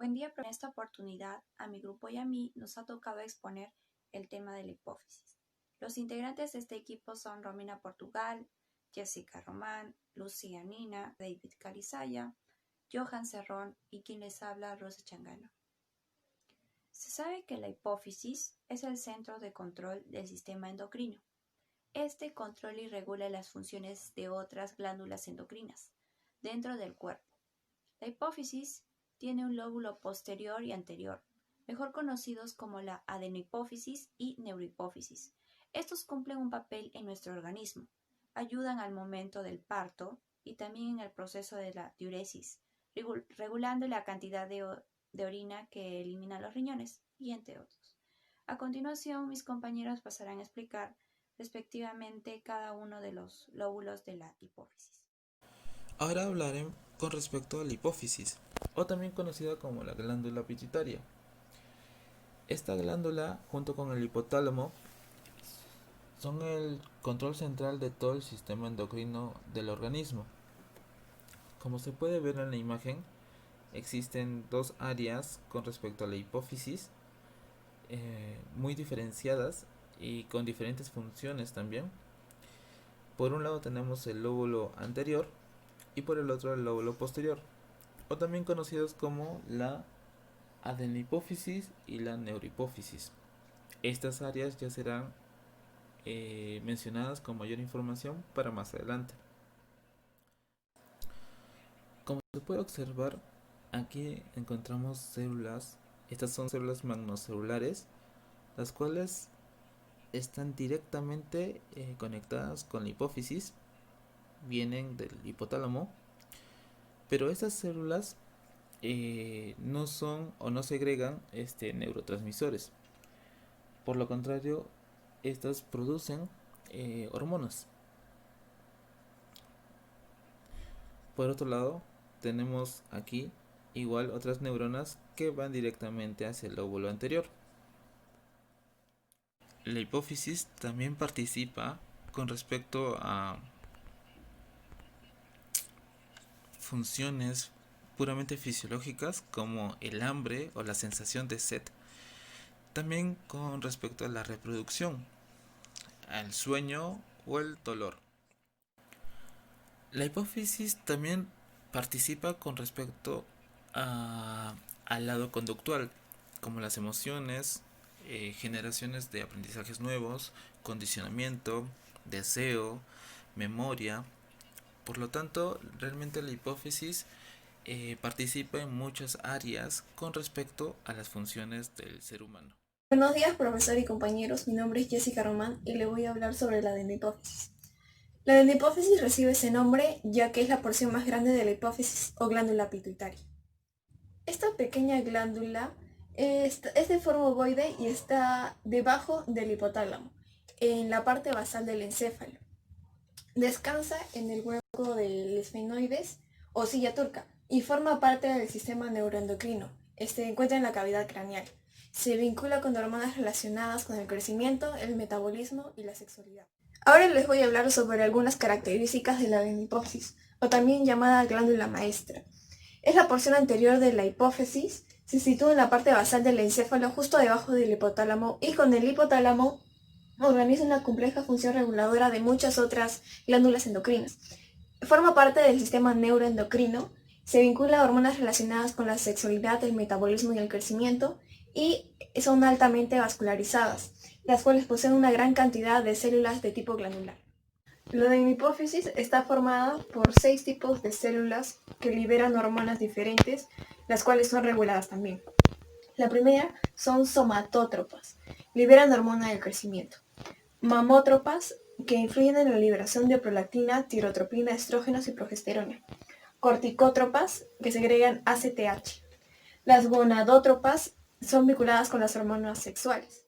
Buen día, pero en esta oportunidad a mi grupo y a mí nos ha tocado exponer el tema de la hipófisis. Los integrantes de este equipo son Romina Portugal, Jessica Román, Lucía Nina, David Calizaya, Johan Cerrón y quien les habla, Rosa Changano. Se sabe que la hipófisis es el centro de control del sistema endocrino. Este controla y regula las funciones de otras glándulas endocrinas dentro del cuerpo. La hipófisis tiene un lóbulo posterior y anterior, mejor conocidos como la adenohipófisis y neurohipófisis. Estos cumplen un papel en nuestro organismo, ayudan al momento del parto y también en el proceso de la diuresis, regulando la cantidad de orina que eliminan los riñones, y entre otros. A continuación, mis compañeros pasarán a explicar respectivamente cada uno de los lóbulos de la hipófisis. Ahora hablaré con respecto a la hipófisis, o también conocida como la glándula pituitaria. Esta glándula, junto con el hipotálamo, son el control central de todo el sistema endocrino del organismo. Como se puede ver en la imagen, existen dos áreas con respecto a la hipófisis, muy diferenciadas y con diferentes funciones también. Por un lado tenemos el lóbulo anterior y por el otro el lóbulo posterior, o también conocidos como la adenohipófisis y la neurohipófisis. Estas áreas ya serán mencionadas con mayor información para más adelante. Como se puede observar, aquí encontramos células. Estas son células magnocelulares, las cuales están directamente conectadas con la hipófisis, vienen del hipotálamo, pero estas células no son o no segregan neurotransmisores. Por lo contrario, estas producen hormonas. Por otro lado, tenemos aquí igual otras neuronas que van directamente hacia el lóbulo anterior. La hipófisis también participa con respecto a funciones puramente fisiológicas como el hambre o la sensación de sed. También con respecto a la reproducción, al sueño o el dolor. La hipófisis también participa con respecto al lado conductual, como las emociones, generaciones de aprendizajes nuevos, condicionamiento, deseo, memoria. Por lo tanto, realmente la hipófisis participa en muchas áreas con respecto a las funciones del ser humano. Buenos días, profesor y compañeros. Mi nombre es Jessica Román y le voy a hablar sobre la adenohipófisis. La adenohipófisis recibe ese nombre ya que es la porción más grande de la hipófisis o glándula pituitaria. Esta pequeña glándula es de forma ovoide y está debajo del hipotálamo, en la parte basal del encéfalo. Descansa en el hueco del esfenoides o silla turca y forma parte del sistema neuroendocrino. Se encuentra en la cavidad craneal. Se vincula con hormonas relacionadas con el crecimiento, el metabolismo y la sexualidad. Ahora les voy a hablar sobre algunas características de la adenohipófisis, o también llamada glándula maestra. Es la porción anterior de la hipófisis, se sitúa en la parte basal del encéfalo justo debajo del hipotálamo y con el hipotálamo organiza una compleja función reguladora de muchas otras glándulas endocrinas. Forma parte del sistema neuroendocrino, se vincula a hormonas relacionadas con la sexualidad, el metabolismo y el crecimiento y son altamente vascularizadas, las cuales poseen una gran cantidad de células de tipo glandular. La adenohipófisis está formada por 6 tipos de células que liberan hormonas diferentes, las cuales son reguladas también. La primera son somatótropas, liberan hormona del crecimiento. Mamótropas, que influyen en la liberación de prolactina, tirotropina, estrógenos y progesterona. Corticótropas, que segregan ACTH. Las gonadótropas son vinculadas con las hormonas sexuales.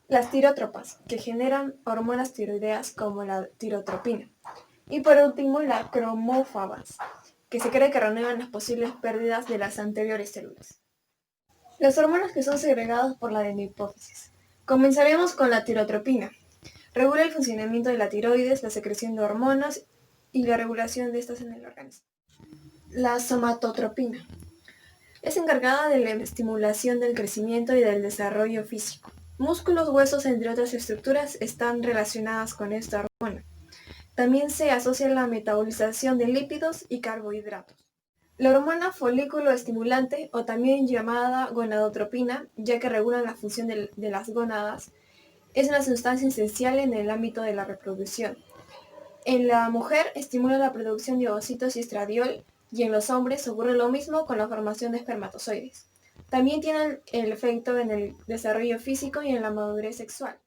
Las tirótropas, que generan hormonas tiroideas como la tirotropina. Y por último, las cromófagas, que se cree que renuevan las posibles pérdidas de las anteriores células. Las hormonas que son segregadas por la adenohipófisis. Comenzaremos con la tirotropina. Regula el funcionamiento de la tiroides, la secreción de hormonas y la regulación de estas en el organismo. La somatotropina. Es encargada de la estimulación del crecimiento y del desarrollo físico. Músculos, huesos, entre otras estructuras, están relacionadas con esta hormona. También se asocia a la metabolización de lípidos y carbohidratos. La hormona folículo estimulante, o también llamada gonadotropina, ya que regula la función de las gónadas, es una sustancia esencial en el ámbito de la reproducción. En la mujer estimula la producción de ovocitos y estradiol, y en los hombres ocurre lo mismo con la formación de espermatozoides. También tiene el efecto en el desarrollo físico y en la madurez sexual.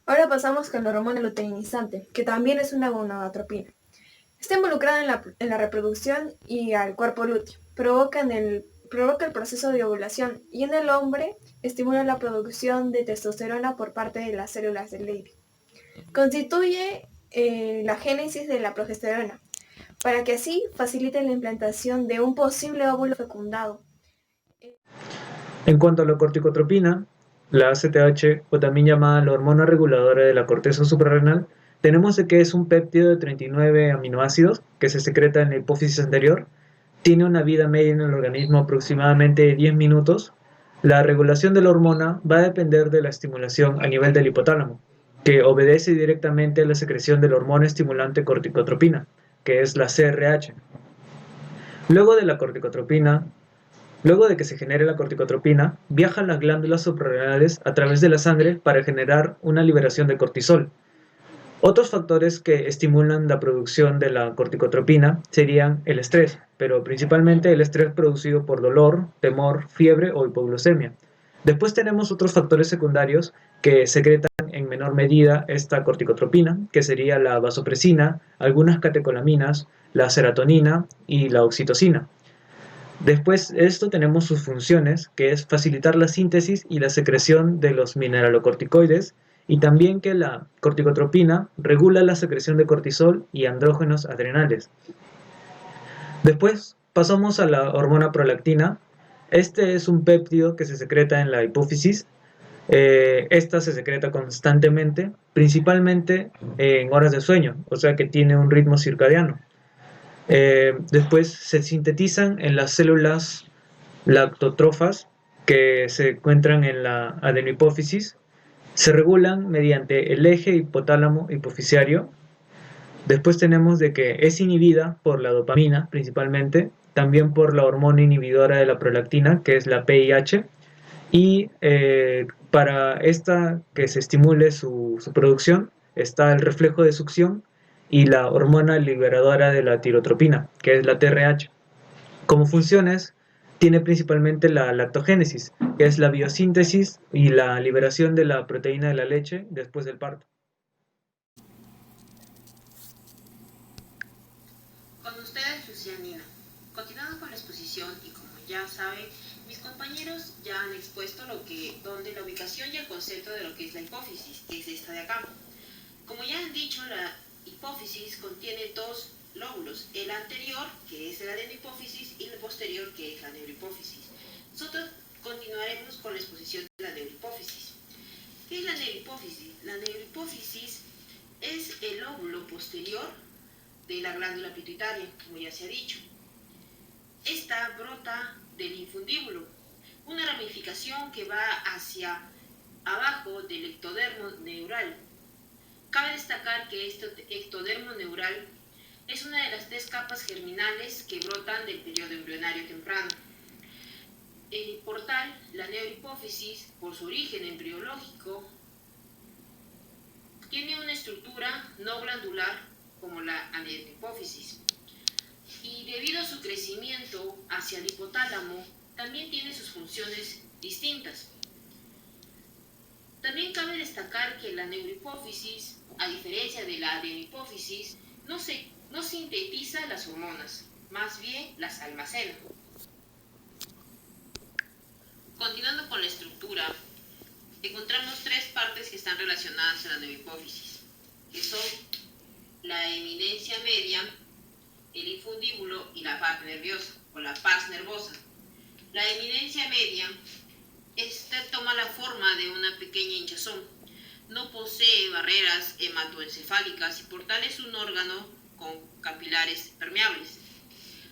Ahora pasamos con la hormona luteinizante, que también es una gonadotropina. Está involucrada en la reproducción y al cuerpo lúteo. Provoca el proceso de ovulación y en el hombre estimula la producción de testosterona por parte de las células del Leydig. Constituye la génesis de la progesterona, para que así facilite la implantación de un posible óvulo fecundado. En cuanto a la corticotropina, la ACTH, o también llamada la hormona reguladora de la corteza suprarrenal, tenemos de que es un péptido de 39 aminoácidos que se secreta en la hipófisis anterior, tiene una vida media en el organismo aproximadamente de 10 minutos. La regulación de la hormona va a depender de la estimulación a nivel del hipotálamo, que obedece directamente a la secreción de la hormona estimulante corticotropina, que es la CRH. Luego de la corticotropina, Luego de que se genere la corticotropina, viajan las glándulas suprarrenales a través de la sangre para generar una liberación de cortisol. Otros factores que estimulan la producción de la corticotropina serían el estrés, pero principalmente el estrés producido por dolor, temor, fiebre o hipoglucemia. Después tenemos otros factores secundarios que secretan en menor medida esta corticotropina, que sería la vasopresina, algunas catecolaminas, la serotonina y la oxitocina. Después de esto tenemos sus funciones, que es facilitar la síntesis y la secreción de los mineralocorticoides, y también que la corticotropina regula la secreción de cortisol y andrógenos adrenales. Después pasamos a la hormona prolactina. Este es un péptido que se secreta en la hipófisis. Esta se secreta constantemente, principalmente en horas de sueño, o sea que tiene un ritmo circadiano. Después se sintetizan en las células lactotrofas que se encuentran en la adenohipófisis. Se regulan mediante el eje hipotálamo hipoficiario. Después tenemos de que es inhibida por la dopamina principalmente, también por la hormona inhibidora de la prolactina, que es la PIH, y para esta que se estimule su producción está el reflejo de succión y la hormona liberadora de la tirotropina, que es la TRH. Como funciones, tiene principalmente la lactogénesis, que es la biosíntesis y la liberación de la proteína de la leche después del parto. Con ustedes, Lucianina. Continuando con la exposición, y como ya saben, mis compañeros ya han expuesto donde la ubicación y el concepto de lo que es la hipófisis, que es esta de acá. Como ya han dicho, la hipófisis contiene dos lóbulos, el anterior, que es la adenohipófisis, y el posterior, que es la neurohipófisis. Nosotros continuaremos con la exposición de la neurohipófisis. ¿Qué es la neurohipófisis? La neurohipófisis es el lóbulo posterior de la glándula pituitaria, como ya se ha dicho. Esta brota del infundíbulo, una ramificación que va hacia abajo del ectodermo neural. Cabe destacar que este ectodermo neural es una de las 3 capas germinales que brotan del periodo embrionario temprano. Por tal, la neurohipófisis, por su origen embriológico, tiene una estructura no glandular como la adenohipófisis. Y debido a su crecimiento hacia el hipotálamo, también tiene sus funciones distintas. También cabe destacar que la neurohipófisis, a diferencia de la adenohipófisis, no sintetiza las hormonas, más bien las almacena. Continuando con la estructura, encontramos 3 partes que están relacionadas a la neurohipófisis, que son la eminencia media, el infundíbulo y la parte nerviosa, o la pars nervosa. La eminencia media, esta toma la forma de una pequeña hinchazón. No posee barreras hematoencefálicas y por tal es un órgano con capilares permeables.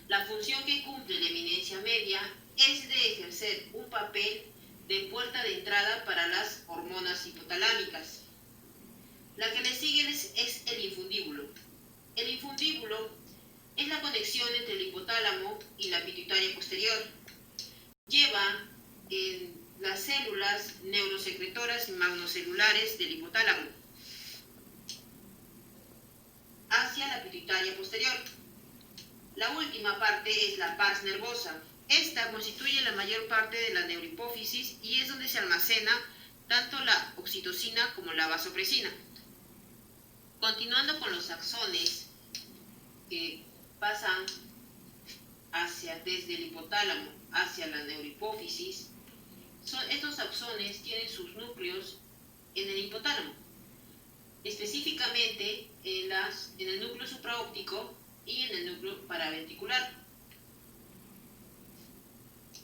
La función que cumple la eminencia media es de ejercer un papel de puerta de entrada para las hormonas hipotalámicas. La que le sigue es el infundíbulo. El infundíbulo es la conexión entre el hipotálamo y la pituitaria posterior. Lleva en las células neurosecretoras y magnocelulares del hipotálamo hacia la pituitaria posterior. La última parte es la pars nervosa. Esta constituye la mayor parte de la neurohipófisis y es donde se almacena tanto la oxitocina como la vasopresina. Continuando con los axones que pasan desde el hipotálamo hacia la neurohipófisis, estos axones tienen sus núcleos en el hipotálamo, específicamente en el núcleo supraóptico y en el núcleo paraventricular.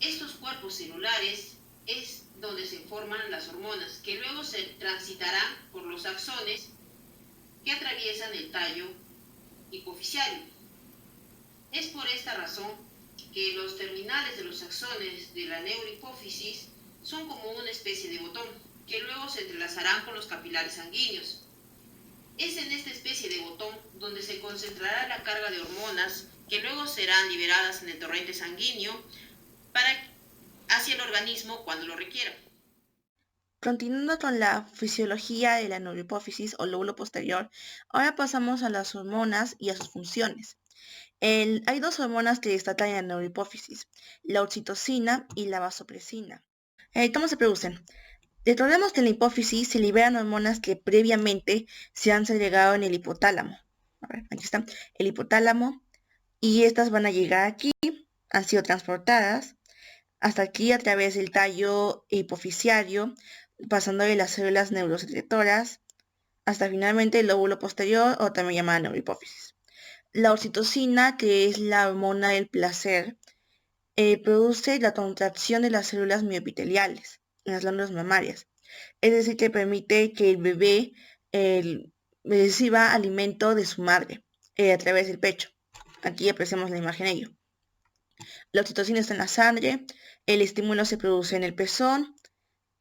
Estos cuerpos celulares es donde se forman las hormonas, que luego se transitarán por los axones que atraviesan el tallo hipofisiario. Es por esta razón que los terminales de los axones de la neurohipófisis son como una especie de botón, que luego se entrelazarán con los capilares sanguíneos. Es en esta especie de botón donde se concentrará la carga de hormonas que luego serán liberadas en el torrente sanguíneo hacia el organismo cuando lo requiera. Continuando con la fisiología de la neurohipófisis o lóbulo posterior, ahora pasamos a las hormonas y a sus funciones. Hay dos hormonas que destacan en la neurohipófisis, la oxitocina y la vasopresina. ¿Cómo se producen? Recordemos que en la hipófisis se liberan hormonas que previamente se han segregado en el hipotálamo. A ver, aquí está el hipotálamo y estas van a llegar aquí, han sido transportadas hasta aquí a través del tallo hipofisiario, pasando de las células neurosecretoras hasta finalmente el lóbulo posterior o también llamada neurohipófisis. La oxitocina, que es la hormona del placer, produce la contracción de las células mioepiteliales en las glándulas mamarias. Es decir, que permite que el bebé reciba alimento de su madre a través del pecho. Aquí apreciamos la imagen de ello. La oxitocina está en la sangre, el estímulo se produce en el pezón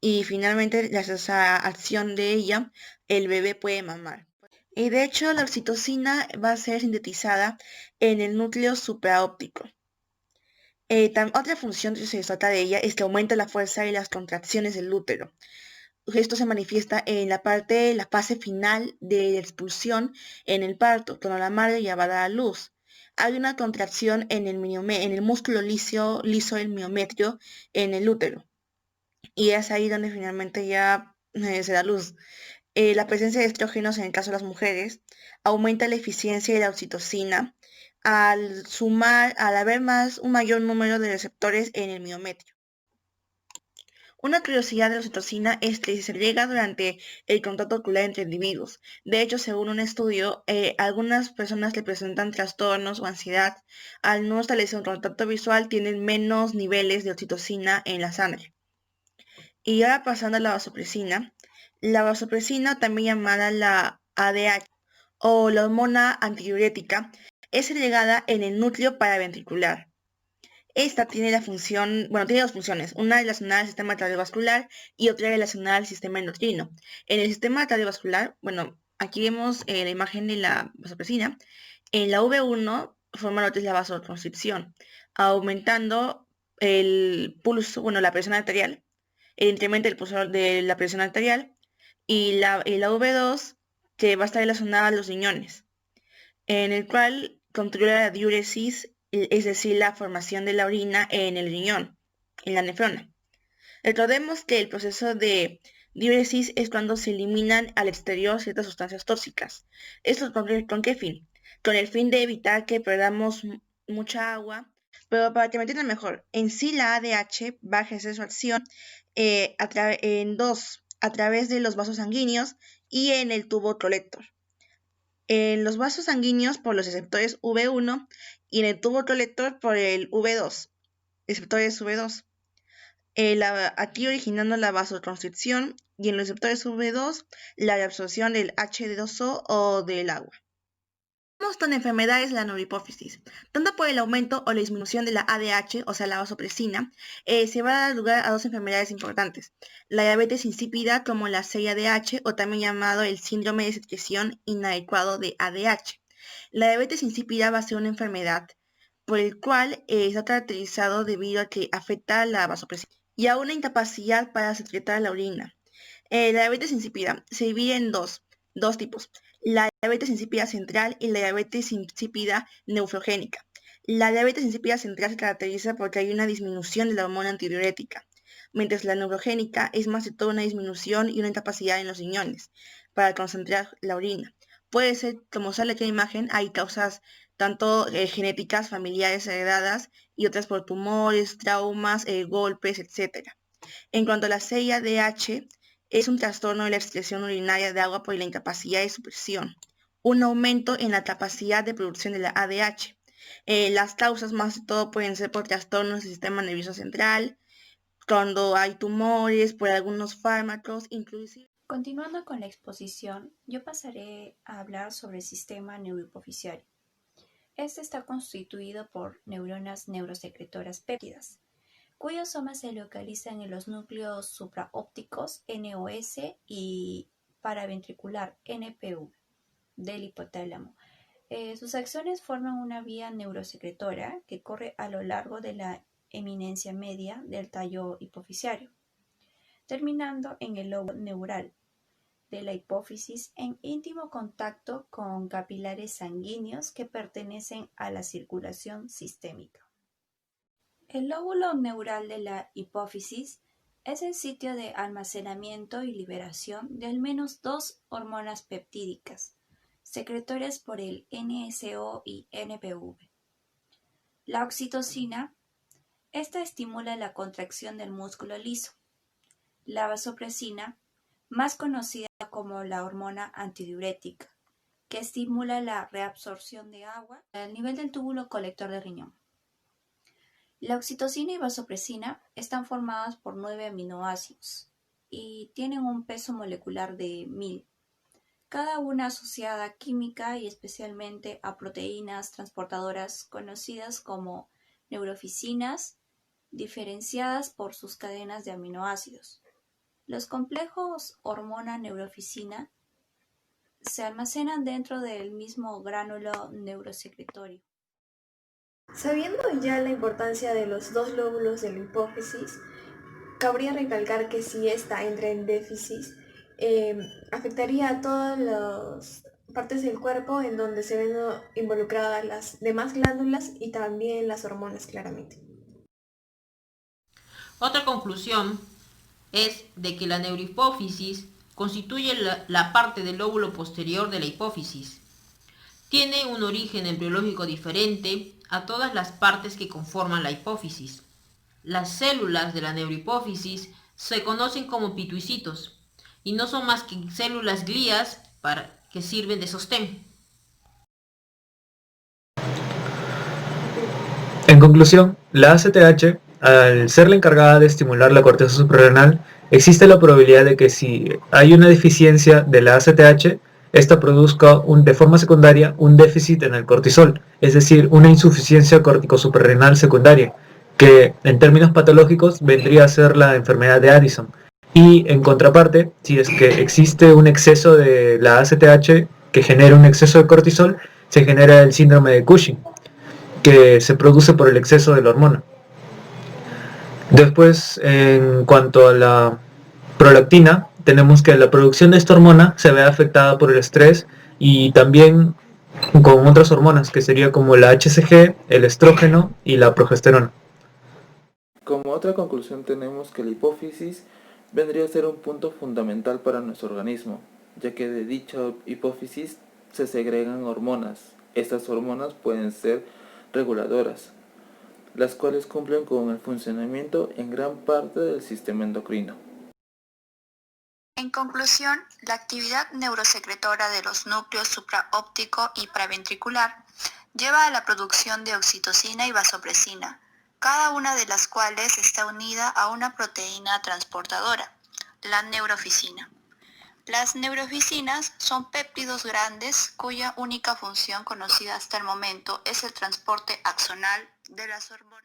y finalmente, gracias a esa acción de ella, el bebé puede mamar. Y de hecho, la oxitocina va a ser sintetizada en el núcleo supraóptico. Otra función que se trata de ella es que aumenta la fuerza y las contracciones del útero. Esto se manifiesta en la fase final de la expulsión en el parto, cuando la madre ya va a dar a luz. Hay una contracción en el músculo liso del miometrio en el útero. Y es ahí donde finalmente ya se da luz. La presencia de estrógenos en el caso de las mujeres aumenta la eficiencia de la oxitocina al haber un mayor número de receptores en el miometrio. Una curiosidad de la oxitocina es que se segrega durante el contacto ocular entre individuos. De hecho, según un estudio, algunas personas que presentan trastornos o ansiedad, al no establecer un contacto visual, tienen menos niveles de oxitocina en la sangre. Y ahora pasando a la vasopresina, también llamada la ADH o la hormona antidiurética, es segregada en el núcleo paraventricular. Esta tiene tiene dos funciones, una relacionada al sistema cardiovascular y otra relacionada al sistema endocrino. En el sistema cardiovascular, aquí vemos la imagen de la vasopresina. En la V1 forma lo que es la vasoconstricción, aumentando el pulso, la presión arterial, el incremento del pulso de la presión arterial, y la V2 que va a estar relacionada a los riñones, en el cual controla la diuresis, es decir, la formación de la orina en el riñón, en la nefrona. Recordemos que el proceso de diuresis es cuando se eliminan al exterior ciertas sustancias tóxicas. ¿Esto con qué fin? Con el fin de evitar que perdamos mucha agua, pero para que me entiendan mejor, en sí la ADH va a ejercer su acción a través de los vasos sanguíneos y en el tubo colector. En los vasos sanguíneos por los receptores V1 y en el tubo colector por el V2, receptores V2. Aquí originando la vasoconstricción y en los receptores V2 la reabsorción del H2O o del agua. Son enfermedades de la neurohipófisis. Tanto por el aumento o la disminución de la ADH, o sea, la vasopresina, se va a dar lugar a dos enfermedades importantes. La diabetes insípida, como la CIADH, o también llamado el síndrome de secreción inadecuado de ADH. La diabetes insípida va a ser una enfermedad por el cual está caracterizado debido a que afecta la vasopresina y a una incapacidad para secretar la orina. La diabetes insípida se divide en dos tipos: la diabetes insípida central y la diabetes insípida nefrogénica. La diabetes insípida central se caracteriza porque hay una disminución de la hormona antidiurética, mientras la nefrogénica es más que todo una disminución y una incapacidad en los riñones para concentrar la orina. Puede ser, como sale aquí en la imagen, hay causas tanto genéticas, familiares, heredadas, y otras por tumores, traumas, golpes, etc. En cuanto a la CIADH, es un trastorno de la excreción urinaria de agua por la incapacidad de supresión, un aumento en la capacidad de producción de la ADH. Las causas más de todo pueden ser por trastornos del sistema nervioso central, cuando hay tumores, por algunos fármacos, inclusive. Continuando con la exposición, yo pasaré a hablar sobre el sistema neurohipofisiario. Este está constituido por neuronas neurosecretoras péptidas, cuyo soma se localizan en los núcleos supraópticos NOS y paraventricular NPV del hipotálamo. Sus acciones forman una vía neurosecretora que corre a lo largo de la eminencia media del tallo hipofisiario, terminando en el lobo neural de la hipófisis en íntimo contacto con capilares sanguíneos que pertenecen a la circulación sistémica. El lóbulo neural de la hipófisis es el sitio de almacenamiento y liberación de al menos dos hormonas peptídicas, secretorias por el NSO y NPV. La oxitocina, esta estimula la contracción del músculo liso. La vasopresina, más conocida como la hormona antidiurética, que estimula la reabsorción de agua al nivel del túbulo colector del riñón. La oxitocina y vasopresina están formadas por 9 aminoácidos y tienen un peso molecular de 1000, cada una asociada química y especialmente a proteínas transportadoras conocidas como neurofisinas, diferenciadas por sus cadenas de aminoácidos. Los complejos hormona-neurofisina se almacenan dentro del mismo gránulo neurosecretorio. Sabiendo ya la importancia de los dos lóbulos de la hipófisis, cabría recalcar que si ésta entra en déficit, afectaría a todas las partes del cuerpo en donde se ven involucradas las demás glándulas y también las hormonas, claramente. Otra conclusión es de que la neurohipófisis constituye la parte del lóbulo posterior de la hipófisis. Tiene un origen embriológico diferente a todas las partes que conforman la hipófisis. Las células de la neurohipófisis se conocen como pituicitos y no son más que células glías que sirven de sostén. En conclusión, la ACTH, al ser la encargada de estimular la corteza suprarrenal, existe la probabilidad de que si hay una deficiencia de la ACTH, esta produzca de forma secundaria un déficit en el cortisol, es decir, una insuficiencia córtico-suprarrenal secundaria, que en términos patológicos vendría a ser la enfermedad de Addison. Y en contraparte, si es que existe un exceso de la ACTH que genera un exceso de cortisol, se genera el síndrome de Cushing, que se produce por el exceso de la hormona. Después, en cuanto a la prolactina, tenemos que la producción de esta hormona se ve afectada por el estrés y también con otras hormonas, que sería como la HCG, el estrógeno y la progesterona. Como otra conclusión tenemos que la hipófisis vendría a ser un punto fundamental para nuestro organismo, ya que de dicha hipófisis se segregan hormonas. Estas hormonas pueden ser reguladoras, las cuales cumplen con el funcionamiento en gran parte del sistema endocrino. En conclusión, la actividad neurosecretora de los núcleos supraóptico y paraventricular lleva a la producción de oxitocina y vasopresina, cada una de las cuales está unida a una proteína transportadora, la neurofisina. Las neurofisinas son péptidos grandes cuya única función conocida hasta el momento es el transporte axonal de las hormonas.